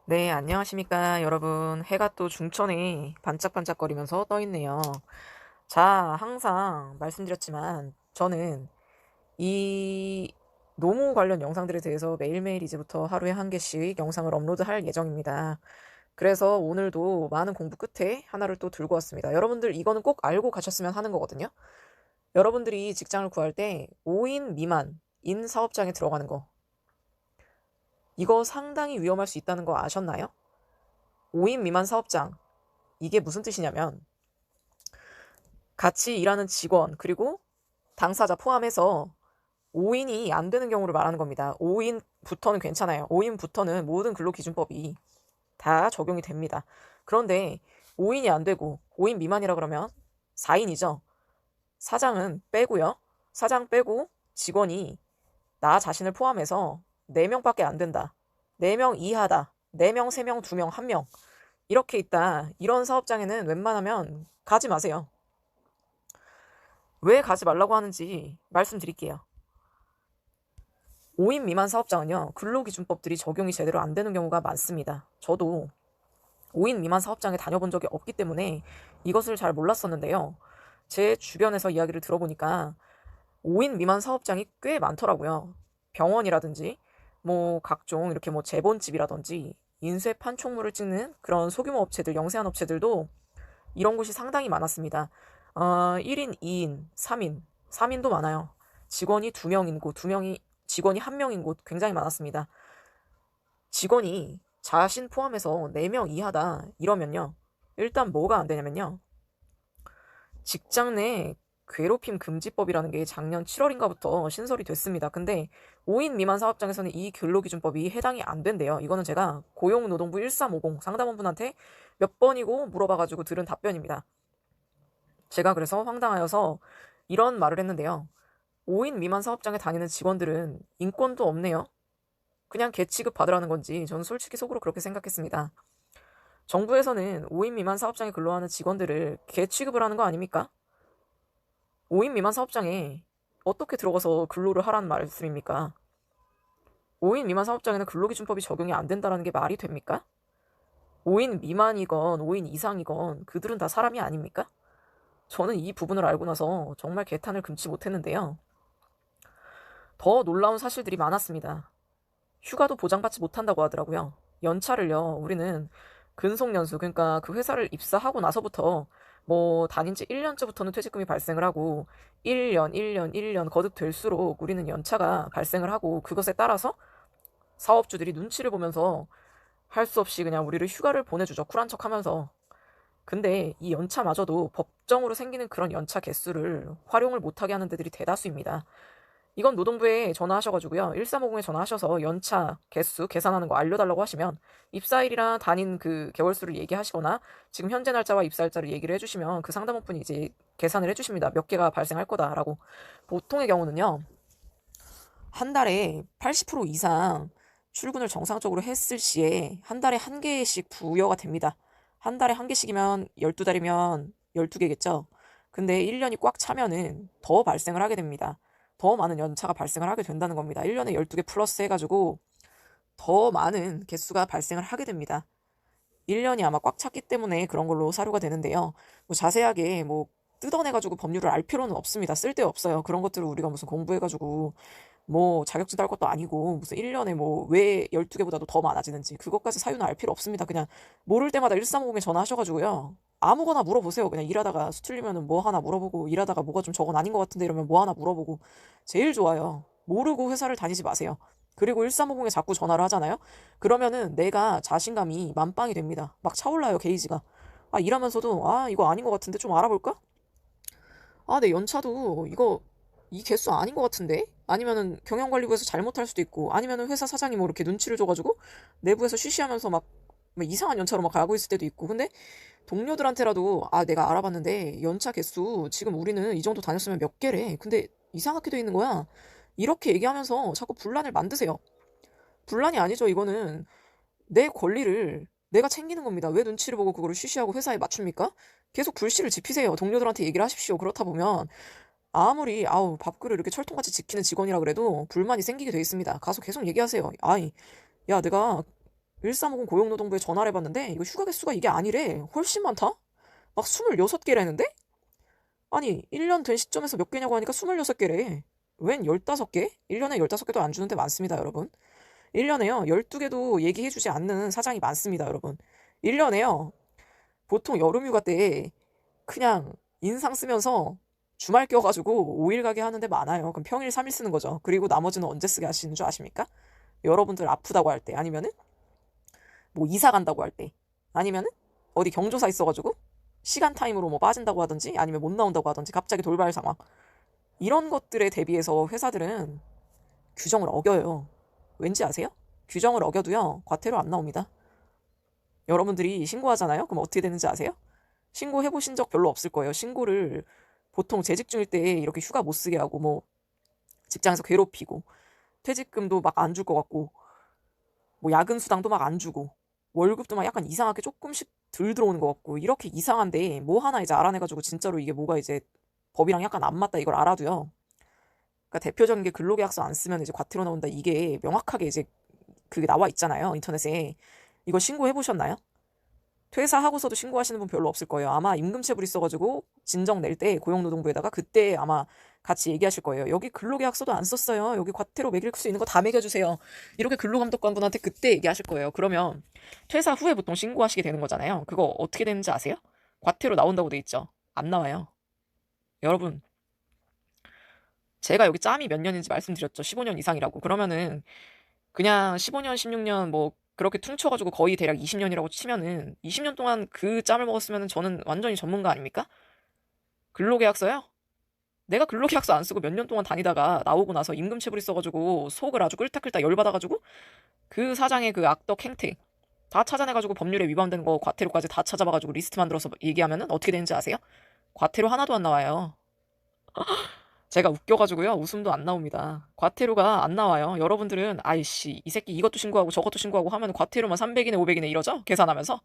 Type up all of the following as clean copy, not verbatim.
네, 안녕하십니까, 여러분. 해가 또 중천에 반짝반짝거리면서 떠 있네요. 자, 항상 말씀드렸지만, 저는 이 노무 관련 영상들에 대해서 매일매일 이제부터 하루에 한 개씩 영상을 업로드할 예정입니다. 그래서 오늘도 많은 공부 끝에 하나를 또 들고 왔습니다. 여러분들 이거는 꼭 알고 가셨으면 하는 거거든요. 여러분들이 직장을 구할 때 5인 미만인 사업장에 들어가는 거. 이거 상당히 위험할 수 있다는 거 아셨나요? 5인 미만 사업장. 이게 무슨 뜻이냐면 같이 일하는 직원 그리고 당사자 포함해서 5인이 안 되는 경우를 말하는 겁니다. 5인부터는 괜찮아요. 5인부터는 모든 근로기준법이 다 적용이 됩니다. 그런데 5인이 안 되고 5인 미만이라 그러면 4인이죠. 사장은 빼고요. 사장 빼고 직원이 나 자신을 포함해서 4명밖에 안 된다. 4명 이하다. 4명, 3명, 2명, 1명. 이렇게 있다. 이런 사업장에는 웬만하면 가지 마세요. 왜 가지 말라고 하는지 말씀드릴게요. 5인 미만 사업장은요, 근로기준법들이 적용이 제대로 안 되는 경우가 많습니다. 저도 5인 미만 사업장에 다녀본 적이 없기 때문에 이것을 잘 몰랐었는데요. 제 주변에서 이야기를 들어보니까 5인 미만 사업장이 꽤 많더라고요. 병원이라든지, 뭐, 각종 이렇게 뭐 재본집이라든지, 인쇄 판촉물을 찍는 그런 소규모 업체들, 영세한 업체들도 이런 곳이 상당히 많았습니다. 1인, 2인, 3인, 3인도 많아요. 직원이 2명인 곳, 2명이, 직원이 1명인 곳 굉장히 많았습니다. 직원이 자신 포함해서 4명 이하다 이러면요. 일단 뭐가 안 되냐면요. 직장 내 괴롭힘 금지법이라는 게 작년 7월인가부터 신설이 됐습니다. 근데 5인 미만 사업장에서는 이 근로기준법이 해당이 안 된대요. 이거는 제가 고용노동부 1350 상담원분한테 몇 번이고 물어봐가지고 들은 답변입니다. 제가 그래서 황당하여서 이런 말을 했는데요. 5인 미만 사업장에 다니는 직원들은 인권도 없네요. 그냥 개취급 받으라는 건지 저는 솔직히 속으로 그렇게 생각했습니다. 정부에서는 5인 미만 사업장에 근로하는 직원들을 개취급을 하는 거 아닙니까? 5인 미만 사업장에 어떻게 들어가서 근로를 하라는 말씀입니까? 5인 미만 사업장에는 근로기준법이 적용이 안 된다는 게 말이 됩니까? 5인 미만이건 5인 이상이건 그들은 다 사람이 아닙니까? 저는 이 부분을 알고 나서 정말 개탄을 금치 못했는데요. 더 놀라운 사실들이 많았습니다. 휴가도 보장받지 못한다고 하더라고요. 연차를요, 우리는 근속연수, 그러니까 그 회사를 입사하고 나서부터 뭐 다닌 지 1년째부터는 퇴직금이 발생을 하고 1년, 1년, 1년 거듭될수록 우리는 연차가 발생을 하고 그것에 따라서 사업주들이 눈치를 보면서 할 수 없이 그냥 우리를 휴가를 보내주죠. 쿨한 척 하면서. 근데 이 연차마저도 법정으로 생기는 그런 연차 개수를 활용을 못하게 하는 데들이 대다수입니다. 이건 노동부에 전화하셔가지고요. 1350에 전화하셔서 연차 개수 계산하는 거 알려달라고 하시면 입사일이랑 단인 그 개월수를 얘기하시거나 지금 현재 날짜와 입사일자를 얘기를 해주시면 그 상담원분이 이제 계산을 해주십니다. 몇 개가 발생할 거다라고. 보통의 경우는요. 한 달에 80% 이상 출근을 정상적으로 했을 시에 한 달에 한 개씩 부여가 됩니다. 한 달에 한 개씩이면 12달이면 12개겠죠. 근데 1년이 꽉 차면은 더 발생을 하게 됩니다. 더 많은 연차가 발생을 하게 된다는 겁니다. 1년에 12개 플러스 해가지고 더 많은 개수가 발생을 하게 됩니다. 1년이 아마 꽉 찼기 때문에 그런 걸로 사료가 되는데요. 뭐 자세하게 뭐 뜯어내가지고 법률을 알 필요는 없습니다. 쓸데없어요. 그런 것들을 우리가 무슨 공부해가지고 뭐 자격증 딸 것도 아니고 무슨 1년에 뭐 왜 12개보다도 더 많아지는지 그것까지 사유는 알 필요 없습니다. 그냥 모를 때마다 1350에 전화하셔가지고요. 아무거나 물어보세요. 그냥 일하다가 수틀리면은 뭐 하나 물어보고 일하다가 뭐가 좀 저건 아닌 것 같은데 이러면 뭐 하나 물어보고 제일 좋아요. 모르고 회사를 다니지 마세요. 그리고 1350에 자꾸 전화를 하잖아요. 그러면은 내가 자신감이 만빵이 됩니다. 막 차올라요, 게이지가. 아, 일하면서도 아, 이거 아닌 것 같은데 좀 알아볼까? 아, 내 연차도 이거 이 개수 아닌 것 같은데? 아니면은 경영관리부에서 잘못할 수도 있고, 아니면은 회사 사장이 뭐 이렇게 눈치를 줘가지고 내부에서 쉬쉬하면서 막 이상한 연차로 막 가고 있을 때도 있고. 근데 동료들한테라도 아, 내가 알아봤는데 연차 개수 지금 우리는 이 정도 다녔으면 몇 개래. 근데 이상하게 돼 있는 거야. 이렇게 얘기하면서 자꾸 분란을 만드세요. 분란이 아니죠. 이거는 내 권리를 내가 챙기는 겁니다. 왜 눈치를 보고 그거를 쉬쉬하고 회사에 맞춥니까? 계속 불씨를 지피세요. 동료들한테 얘기를 하십시오. 그렇다 보면 아무리 아우 밥그릇 이렇게 철통같이 지키는 직원이라 그래도 불만이 생기게 돼 있습니다. 가서 계속 얘기하세요. 아이, 야, 내가 1350 고용노동부에 전화를 해봤는데 이거 휴가 개수가 이게 아니래. 훨씬 많다? 막 26개라는데? 아니 1년 된 시점에서 몇 개냐고 하니까 26개래. 웬 15개? 1년에 15개도 안 주는데 많습니다, 여러분. 1년에요 12개도 얘기해주지 않는 사장이 많습니다, 여러분. 1년에요 보통 여름휴가 때 그냥 인상 쓰면서 주말 껴가지고 5일 가게 하는데 많아요. 그럼 평일 3일 쓰는 거죠. 그리고 나머지는 언제 쓰게 하시는 줄 아십니까? 여러분들 아프다고 할 때, 아니면은 뭐 이사 간다고 할 때, 아니면은 어디 경조사 있어가지고 시간 타임으로 뭐 빠진다고 하든지, 아니면 못 나온다고 하든지, 갑자기 돌발 상황, 이런 것들에 대비해서 회사들은 규정을 어겨요. 왠지 아세요? 규정을 어겨도요 과태료 안 나옵니다. 여러분들이 신고하잖아요. 그럼 어떻게 되는지 아세요? 신고해보신 적 별로 없을 거예요. 신고를 보통 재직 중일 때 이렇게 휴가 못 쓰게 하고, 뭐 직장에서 괴롭히고, 퇴직금도 막 안 줄 것 같고, 뭐 야근 수당도 막 안 주고, 월급도 막 약간 이상하게 조금씩 덜 들어오는 것 같고, 이렇게 이상한데 뭐 하나 이제 알아내가지고 진짜로 이게 뭐가 이제 법이랑 약간 안 맞다 이걸 알아도요. 그러니까 대표적인 게 근로계약서 안 쓰면 이제 과태료 나온다, 이게 명확하게 이제 그게 나와 있잖아요, 인터넷에. 이거 신고해 보셨나요? 퇴사하고서도 신고하시는 분 별로 없을 거예요. 아마 임금체불 있어가지고 진정 낼 때 고용노동부에다가 그때 아마 같이 얘기하실 거예요. 여기 근로계약서도 안 썼어요. 여기 과태료 매길 수 있는 거 다 매겨주세요. 이렇게 근로감독관분한테 그때 얘기하실 거예요. 그러면 퇴사 후에 보통 신고하시게 되는 거잖아요. 그거 어떻게 되는지 아세요? 과태료 나온다고 돼 있죠? 안 나와요. 여러분, 제가 여기 짬이 몇 년인지 말씀드렸죠. 15년 이상이라고. 그러면은 그냥 15년, 16년 뭐 그렇게 퉁쳐가지고 거의 대략 20년이라고 치면은 20년 동안 그 짬을 먹었으면 저는 완전히 전문가 아닙니까? 근로계약서요? 내가 근로계약서 안 쓰고 몇 년 동안 다니다가 나오고 나서 임금체불 있어가지고 속을 아주 끓딱끓딱 열받아가지고 그 사장의 그 악덕 행태 다 찾아내가지고 법률에 위반된 거 과태료까지 다 찾아봐가지고 리스트 만들어서 얘기하면은 어떻게 되는지 아세요? 과태료 하나도 안 나와요. 제가 웃겨가지고요 웃음도 안 나옵니다. 과태료가 안 나와요. 여러분들은 아이씨 이 새끼 이것도 신고하고 저것도 신고하고 하면 과태료만 300이네 500이네 이러죠? 계산하면서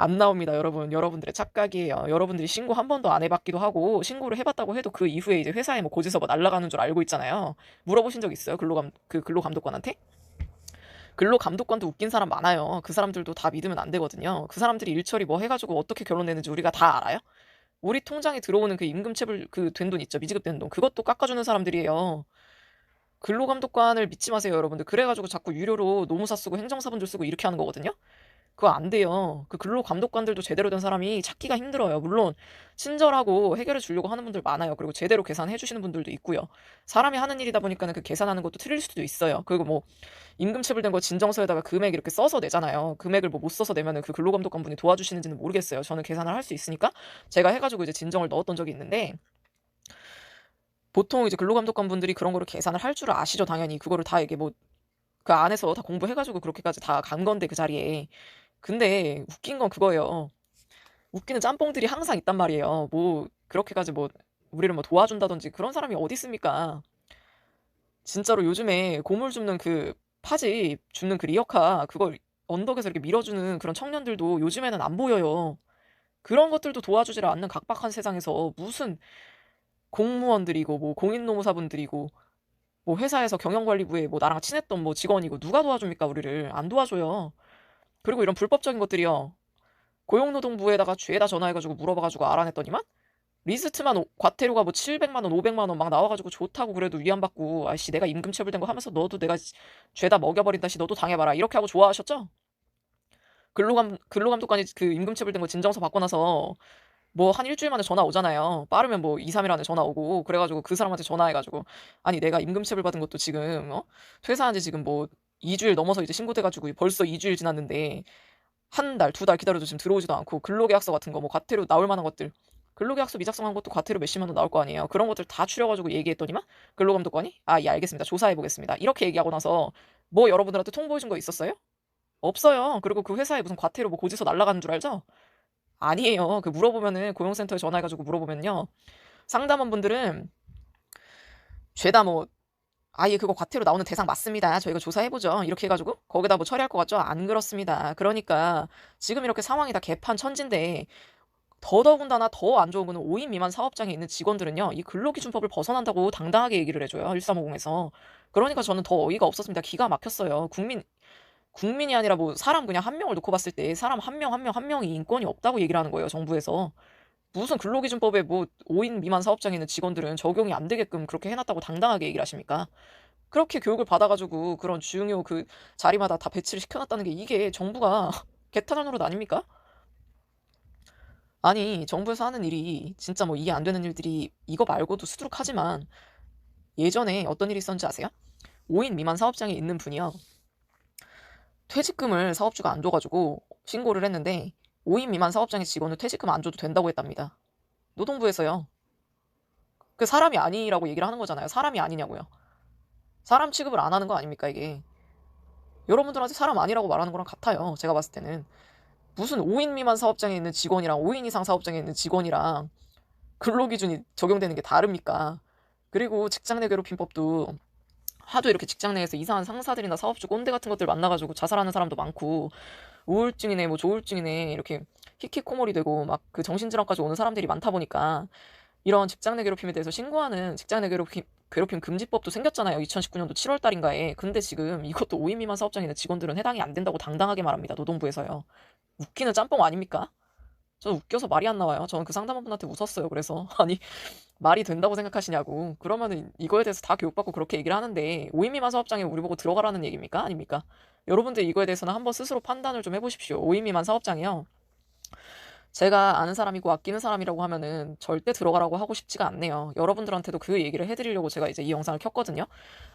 안 나옵니다. 여러분, 여러분들의 착각이에요. 여러분들이 신고 한 번도 안 해봤기도 하고 신고를 해봤다고 해도 그 이후에 이제 회사에 뭐 고지서 뭐 날라가는 줄 알고 있잖아요. 물어보신 적 있어요? 근로감독관한테? 근로감독관도 웃긴 사람 많아요. 그 사람들도 다 믿으면 안 되거든요. 그 사람들이 일처리 뭐 해가지고 어떻게 결론 내는지 우리가 다 알아요? 우리 통장에 들어오는 그 임금체불 그 된 돈 있죠. 미지급된 돈. 그것도 깎아주는 사람들이에요. 근로감독관을 믿지 마세요, 여러분들. 그래가지고 자꾸 유료로 노무사 쓰고 행정사분들 쓰고 이렇게 하는 거거든요. 그거 안 돼요. 그 근로감독관들도 제대로 된 사람이 찾기가 힘들어요. 물론 친절하고 해결해 주려고 하는 분들 많아요. 그리고 제대로 계산해 주시는 분들도 있고요. 사람이 하는 일이다 보니까는 그 계산하는 것도 틀릴 수도 있어요. 그리고 뭐 임금체불된 거 진정서에다가 금액 이렇게 써서 내잖아요. 금액을 뭐 못 써서 내면은 그 근로감독관 분이 도와주시는지는 모르겠어요. 저는 계산을 할 수 있으니까 제가 해가지고 이제 진정을 넣었던 적이 있는데, 보통 이제 근로감독관 분들이 그런 거를 계산을 할 줄 아시죠. 당연히 그거를 다 이게 뭐 그 안에서 다 공부해가지고 그렇게까지 다 간 건데 그 자리에. 근데 웃긴 건 그거예요. 웃기는 짬뽕들이 항상 있단 말이에요. 뭐 그렇게까지 뭐 우리를 뭐 도와준다든지 그런 사람이 어디 있습니까? 진짜로 요즘에 고물 줍는 그 파지 줍는 그 리어카 그걸 언덕에서 이렇게 밀어주는 그런 청년들도 요즘에는 안 보여요. 그런 것들도 도와주질 않는 각박한 세상에서 무슨 공무원들이고 뭐 공인노무사분들이고 뭐 회사에서 경영관리부에 뭐 나랑 친했던 뭐 직원이고 누가 도와줍니까 우리를? 안 도와줘요. 그리고 이런 불법적인 것들이요. 고용노동부에다가 죄다 전화해가지고 물어봐가지고 알아냈더니만 리스트만 과태료가 뭐 700만 원, 500만 원 막 나와가지고 좋다고 그래도 위안받고 아씨 내가 임금체불된 거 하면서 너도 내가 죄다 먹여버린다 시 너도 당해봐라 이렇게 하고 좋아하셨죠? 근로감독관이 그 임금체불된 거 진정서 받고 나서 뭐 한 일주일 만에 전화 오잖아요. 빠르면 뭐 2, 3일 안에 전화 오고 그래가지고 그 사람한테 전화해가지고 아니 내가 임금체불 받은 것도 지금 퇴사한 지 지금 뭐 2주일 넘어서 이제 신고돼가지고 벌써 2주일 지났는데 한 달, 2달 기다려도 지금 들어오지도 않고 근로계약서 같은 거 뭐 과태료 나올 만한 것들 근로계약서 미작성한 것도 과태료 몇십만 원 나올 거 아니에요. 그런 것들 다 추려가지고 얘기했더니만 근로감독관이 예 알겠습니다. 조사해보겠습니다. 이렇게 얘기하고 나서 뭐 여러분들한테 통보해준 거 있었어요? 없어요. 그리고 그 회사에 무슨 과태료 뭐 고지서 날라가는 줄 알죠? 아니에요. 그 물어보면은 고용센터에 전화해가지고 물어보면요. 상담원분들은 죄다 뭐 예, 그거 과태료 나오는 대상 맞습니다. 저희가 조사해보죠. 이렇게 해가지고 거기다 뭐 처리할 것 같죠? 안 그렇습니다. 그러니까 지금 이렇게 상황이 다 개판천진데 더더군다나 더 안 좋은 거는 5인 미만 사업장에 있는 직원들은요. 이 근로기준법을 벗어난다고 당당하게 얘기를 해줘요. 1350에서. 그러니까 저는 더 어이가 없었습니다. 기가 막혔어요. 국민이 아니라 뭐 사람 그냥 한 명을 놓고 봤을 때 사람 한 명 한 명 한 명이 인권이 없다고 얘기를 하는 거예요, 정부에서. 무슨 근로기준법에 뭐 5인 미만 사업장에 있는 직원들은 적용이 안 되게끔 그렇게 해놨다고 당당하게 얘기를 하십니까? 그렇게 교육을 받아가지고 그런 중요 그 자리마다 다 배치를 시켜놨다는 게 이게 정부가 개탄할 노릇 아닙니까? 아니, 정부에서 하는 일이 진짜 뭐 이해 안 되는 일들이 이거 말고도 수두룩하지만 예전에 어떤 일이 있었는지 아세요? 5인 미만 사업장에 있는 분이요. 퇴직금을 사업주가 안 줘가지고 신고를 했는데 5인 미만 사업장의 직원은 퇴직금 안 줘도 된다고 했답니다. 노동부에서요. 그 사람이 아니라고 얘기를 하는 거잖아요. 사람이 아니냐고요. 사람 취급을 안 하는 거 아닙니까, 이게. 여러분들한테 사람 아니라고 말하는 거랑 같아요. 제가 봤을 때는. 무슨 5인 미만 사업장에 있는 직원이랑 5인 이상 사업장에 있는 직원이랑 근로기준이 적용되는 게 다릅니까? 그리고 직장 내 괴롭힘법도 하도 이렇게 직장 내에서 이상한 상사들이나 사업주 꼰대 같은 것들 만나가지고 자살하는 사람도 많고 우울증이네 뭐 조울증이네 이렇게 히키코모리 되고 막 그 정신질환까지 오는 사람들이 많다 보니까 이런 직장 내 괴롭힘에 대해서 신고하는 직장 내 괴롭힘 금지법도 생겼잖아요. 2019년도 7월 달인가에. 근데 지금 이것도 5인 미만 사업장에 있는 직원들은 해당이 안 된다고 당당하게 말합니다. 노동부에서요. 웃기는 짬뽕 아닙니까? 저는 웃겨서 말이 안 나와요. 저는 그 상담원분한테 웃었어요. 그래서 아니 말이 된다고 생각하시냐고. 그러면은 이거에 대해서 다 교육받고 그렇게 얘기를 하는데 5인 미만 사업장에 우리 보고 들어가라는 얘기입니까? 아닙니까? 여러분들 이거에 대해서는 한번 스스로 판단을 좀 해보십시오. 5인 미만 사업장이요. 제가 아는 사람이고 아끼는 사람이라고 하면은 절대 들어가라고 하고 싶지가 않네요. 여러분들한테도 그 얘기를 해드리려고 제가 이제 이 영상을 켰거든요.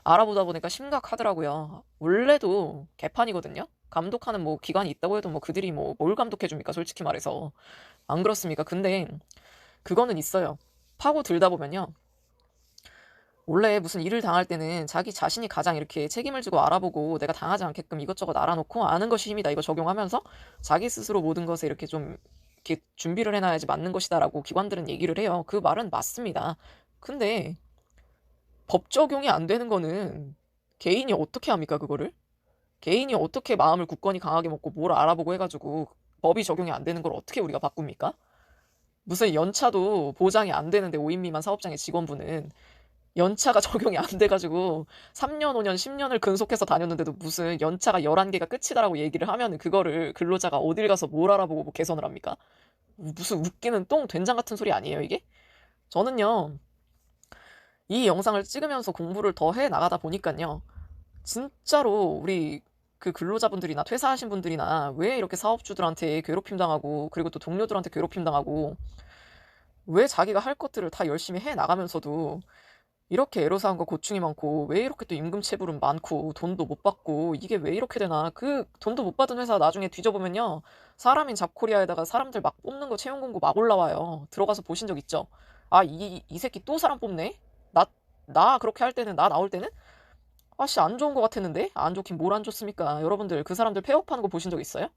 알아보다 보니까 심각하더라고요. 원래도 개판이거든요. 감독하는 뭐 기관이 있다고 해도 뭐 그들이 뭐 뭘 감독해줍니까? 솔직히 말해서. 안 그렇습니까? 근데 그거는 있어요. 파고 들다 보면요. 원래 무슨 일을 당할 때는 자기 자신이 가장 이렇게 책임을 지고 알아보고 내가 당하지 않게끔 이것저것 알아놓고 아는 것이 힘이다 이거 적용하면서 자기 스스로 모든 것에 이렇게 좀 이렇게 준비를 해놔야지 맞는 것이다라고 기관들은 얘기를 해요. 그 말은 맞습니다. 근데 법 적용이 안 되는 거는 개인이 어떻게 합니까, 그거를? 개인이 어떻게 마음을 굳건히 강하게 먹고 뭘 알아보고 해가지고 법이 적용이 안 되는 걸 어떻게 우리가 바꿉니까? 무슨 연차도 보장이 안 되는데 5인 미만 사업장의 직원분은 연차가 적용이 안 돼가지고 3년, 5년, 10년을 근속해서 다녔는데도 무슨 연차가 11개가 끝이다라고 얘기를 하면 그거를 근로자가 어딜 가서 뭘 알아보고 뭐 개선을 합니까? 무슨 웃기는 똥 된장 같은 소리 아니에요, 이게? 저는요, 이 영상을 찍으면서 공부를 더 해 나가다 보니까요, 진짜로 우리 그 근로자분들이나 퇴사하신 분들이나 왜 이렇게 사업주들한테 괴롭힘 당하고 그리고 또 동료들한테 괴롭힘 당하고 왜 자기가 할 것들을 다 열심히 해 나가면서도 이렇게 애로사항과 고충이 많고 왜 이렇게 또 임금체불은 많고 돈도 못 받고 이게 왜 이렇게 되나. 그 돈도 못 받은 회사 나중에 뒤져보면요, 사람인 잡코리아에다가 사람들 막 뽑는 거 채용 공고 막 올라와요. 들어가서 보신 적 있죠? 아, 이 새끼 또 사람 뽑네. 나 그렇게 할 때는, 나 나올 때는 아씨 안 좋은 거 같았는데. 안 좋긴 뭘 안 좋습니까? 여러분들 그 사람들 폐업하는 거 보신 적 있어요?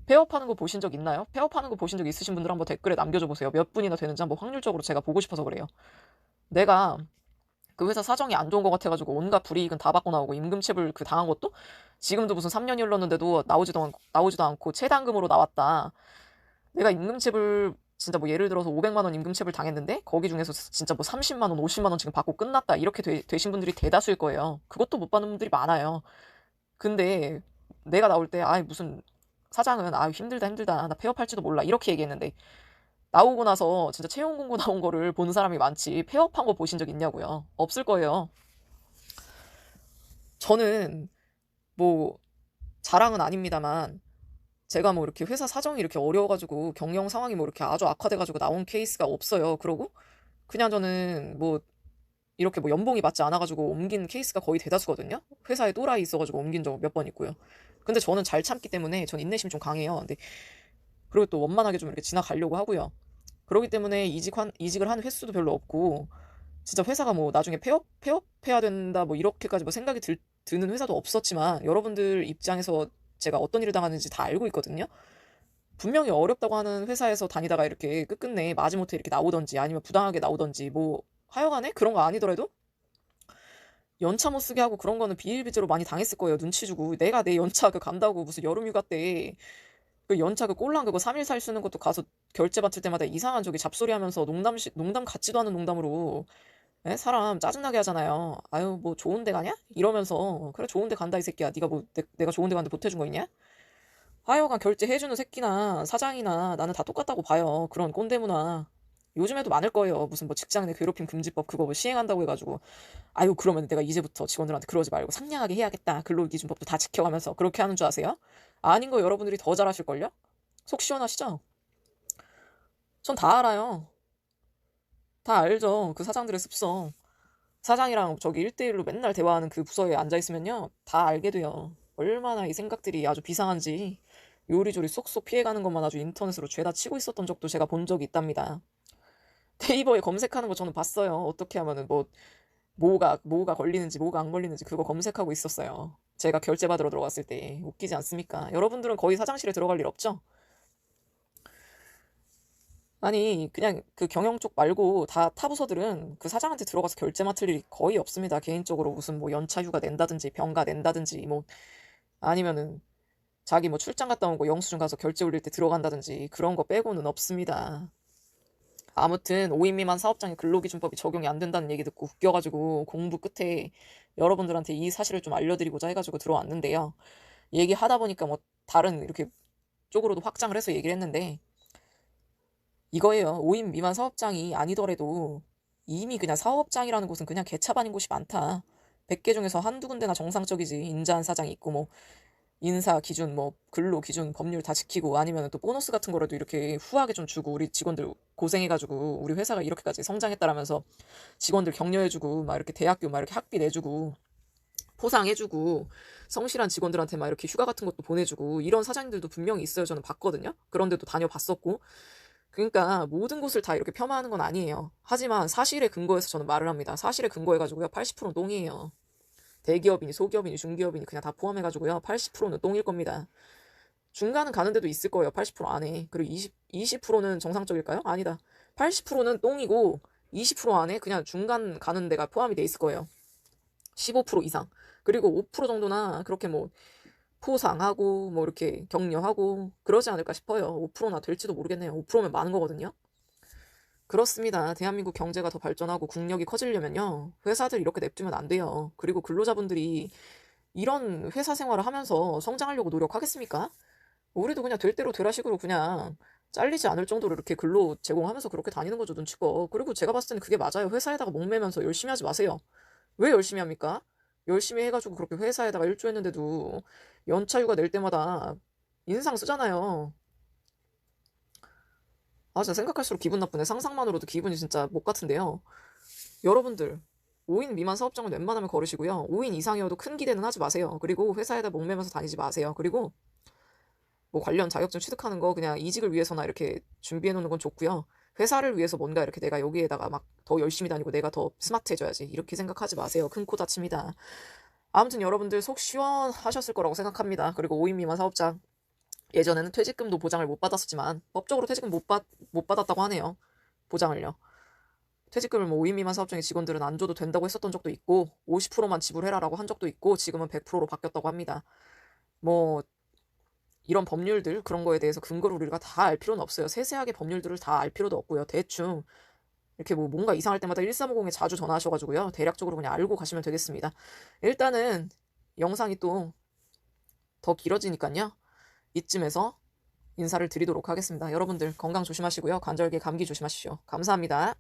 폐업하는 거 보신 적 있나요? 폐업하는 거 보신 적 있으신 분들 한번 댓글에 남겨줘 보세요. 몇 분이나 되는지 한번 확률적으로 제가 보고 싶어서 그래요. 내가 그 회사 사정이 안 좋은 것 같아가지고 온갖 불이익은 다 받고 나오고 임금체불 그 당한 것도 지금도 무슨 3년이 흘렀는데도 나오지도 않고 최단금으로 나왔다. 내가 임금체불 진짜 뭐 예를 들어서 500만 원 임금체불 당했는데 거기 중에서 진짜 뭐 30만 원, 50만 원 지금 받고 끝났다. 이렇게 되신 분들이 대다수일 거예요. 그것도 못 받는 분들이 많아요. 근데 내가 나올 때 무슨 사장은 힘들다 나 폐업할지도 몰라 이렇게 얘기했는데 나오고 나서 진짜 채용 공고 나온 거를 본 사람이 많지 폐업한 거 보신 적 있냐고요? 없을 거예요. 저는 뭐 자랑은 아닙니다만 제가 뭐 이렇게 회사 사정이 이렇게 어려워가지고 경영 상황이 뭐 이렇게 아주 악화돼가지고 나온 케이스가 없어요. 그러고 그냥 저는 뭐 이렇게 뭐 연봉이 맞지 않아가지고 옮긴 케이스가 거의 대다수거든요. 회사에 또라이 있어가지고 옮긴 적 몇 번 있고요. 근데 저는 잘 참기 때문에 전 인내심 좀 강해요. 근데 그리고 또 원만하게 좀 이렇게 지나가려고 하고요. 그렇기 때문에 이직을 한 횟수도 별로 없고 진짜 회사가 뭐 나중에 폐업해야 된다 뭐 이렇게까지 뭐 생각이 드는 회사도 없었지만 여러분들 입장에서 제가 어떤 일을 당하는지 다 알고 있거든요. 분명히 어렵다고 하는 회사에서 다니다가 이렇게 끝끝내 마지못해 이렇게 나오던지 아니면 부당하게 나오던지 뭐 하여간에 그런 거 아니더라도 연차 못 쓰게 하고 그런 거는 비일비재로 많이 당했을 거예요. 눈치 주고 내가 내 연차 그 간다고 무슨 여름휴가 때 그 연차 그 꼴랑 그거 3일 살 쓰는 것도 가서 결제 받을 때마다 이상한 저기 잡소리 하면서 농담 같지도 않은 농담으로 예? 사람 짜증나게 하잖아요. 아유, 뭐 좋은 데 가냐? 이러면서. 그래, 좋은 데 간다, 이 새끼야. 네가 뭐, 내가 좋은 데 갔는데 보태준 거 있냐? 하여간 결제해주는 새끼나 사장이나 나는 다 똑같다고 봐요. 그런 꼰대 문화. 요즘에도 많을 거예요. 무슨 뭐 직장 내 괴롭힘 금지법 그거 뭐 시행한다고 해가지고. 아유, 그러면 내가 이제부터 직원들한테 그러지 말고 상냥하게 해야겠다. 근로기준법도 다 지켜가면서 그렇게 하는 줄 아세요? 아닌 거 여러분들이 더 잘하실걸요? 속 시원하시죠? 전 다 알아요. 다 알죠. 그 사장들의 습성. 사장이랑 저기 1대1로 맨날 대화하는 그 부서에 앉아있으면요. 다 알게 돼요. 얼마나 이 생각들이 아주 비상한지 요리조리 쏙쏙 피해가는 것만 아주 인터넷으로 죄다 치고 있었던 적도 제가 본 적이 있답니다. 네이버에 검색하는 거 저는 봤어요. 어떻게 하면은 뭐 뭐가 걸리는지 뭐가 안 걸리는지 그거 검색하고 있었어요. 제가 결제받으러 들어갔을 때 웃기지 않습니까? 여러분들은 거의 사장실에 들어갈 일 없죠? 아니 그냥 그 경영 쪽 말고 다 타부서들은 그 사장한테 들어가서 결제 맡을 일이 거의 없습니다. 개인적으로 무슨 뭐 연차 휴가 낸다든지 병가 낸다든지 뭐 아니면은 자기 뭐 출장 갔다 온 거 영수증 가서 결제 올릴 때 들어간다든지 그런 거 빼고는 없습니다. 아무튼 5인 미만 사업장에 근로기준법이 적용이 안 된다는 얘기 듣고 웃겨가지고 공부 끝에 여러분들한테 이 사실을 좀 알려드리고자 해가지고 들어왔는데요. 얘기하다 보니까 뭐 다른 이렇게 쪽으로도 확장을 해서 얘기를 했는데 이거예요. 5인 미만 사업장이 아니더라도 이미 그냥 사업장이라는 곳은 그냥 개차반인 곳이 많다. 100개 중에서 한두 군데나 정상적이지. 인자한 사장이 있고 뭐 인사 기준 뭐 근로 기준 법률 다 지키고 아니면 또 보너스 같은 거라도 이렇게 후하게 좀 주고 우리 직원들 고생해가지고 우리 회사가 이렇게까지 성장했다라면서 직원들 격려해주고 막 이렇게 대학교 막 이렇게 학비 내주고 포상해주고 성실한 직원들한테 막 이렇게 휴가 같은 것도 보내주고 이런 사장님들도 분명히 있어요. 저는 봤거든요. 그런데도 다녀봤었고 그러니까 모든 곳을 다 이렇게 폄하하는 건 아니에요. 하지만 사실에 근거해서 저는 말을 합니다. 사실에 근거해가지고요. 80%는 똥이에요. 대기업이니 소기업이니 중기업이니 그냥 다 포함해가지고요. 80%는 똥일 겁니다. 중간은 가는 데도 있을 거예요. 80% 안에. 그리고 20%는 정상적일까요? 아니다. 80%는 똥이고 20% 안에 그냥 중간 가는 데가 포함이 돼 있을 거예요. 15% 이상. 그리고 5% 정도나 그렇게 뭐 포상하고 뭐 이렇게 격려하고 그러지 않을까 싶어요. 5%나 될지도 모르겠네요. 5%면 많은 거거든요. 그렇습니다. 대한민국 경제가 더 발전하고 국력이 커지려면요. 회사들 이렇게 냅두면 안 돼요. 그리고 근로자분들이 이런 회사 생활을 하면서 성장하려고 노력하겠습니까? 우리도 그냥 될 대로 되라 식으로 그냥 잘리지 않을 정도로 이렇게 근로 제공하면서 그렇게 다니는 거죠, 눈치껏. 그리고 제가 봤을 때는 그게 맞아요. 회사에다가 목매면서 열심히 하지 마세요. 왜 열심히 합니까? 열심히 해가지고 그렇게 회사에다가 일조했는데도 연차 휴가 낼 때마다 인상 쓰잖아요. 아, 진짜 생각할수록 기분 나쁘네. 상상만으로도 기분이 진짜 못 같은데요. 여러분들, 5인 미만 사업장은 웬만하면 걸으시고요. 5인 이상이어도 큰 기대는 하지 마세요. 그리고 회사에다 목매면서 다니지 마세요. 그리고 뭐 관련 자격증 취득하는 거 그냥 이직을 위해서나 이렇게 준비해 놓는 건 좋고요. 회사를 위해서 뭔가 이렇게 내가 여기에다가 막 더 열심히 다니고 내가 더 스마트해져야지. 이렇게 생각하지 마세요. 큰 코 다칩니다. 아무튼 여러분들 속 시원하셨을 거라고 생각합니다. 그리고 5인 미만 사업장. 예전에는 퇴직금도 보장을 못 받았었지만 법적으로 퇴직금 못 받았다고 하네요. 보장을요. 퇴직금을 뭐 5인 미만 사업장의 직원들은 안 줘도 된다고 했었던 적도 있고 50%만 지불해라라고 한 적도 있고 지금은 100%로 바뀌었다고 합니다. 뭐 이런 법률들 그런 거에 대해서 근거를 우리가 다 알 필요는 없어요. 세세하게 법률들을 다 알 필요도 없고요. 대충 이렇게 뭐 뭔가 이상할 때마다 1350에 자주 전화하셔가지고요. 대략적으로 그냥 알고 가시면 되겠습니다. 일단은 영상이 또 더 길어지니까요. 이쯤에서 인사를 드리도록 하겠습니다. 여러분들 건강 조심하시고요. 관절기 감기 조심하십시오. 감사합니다.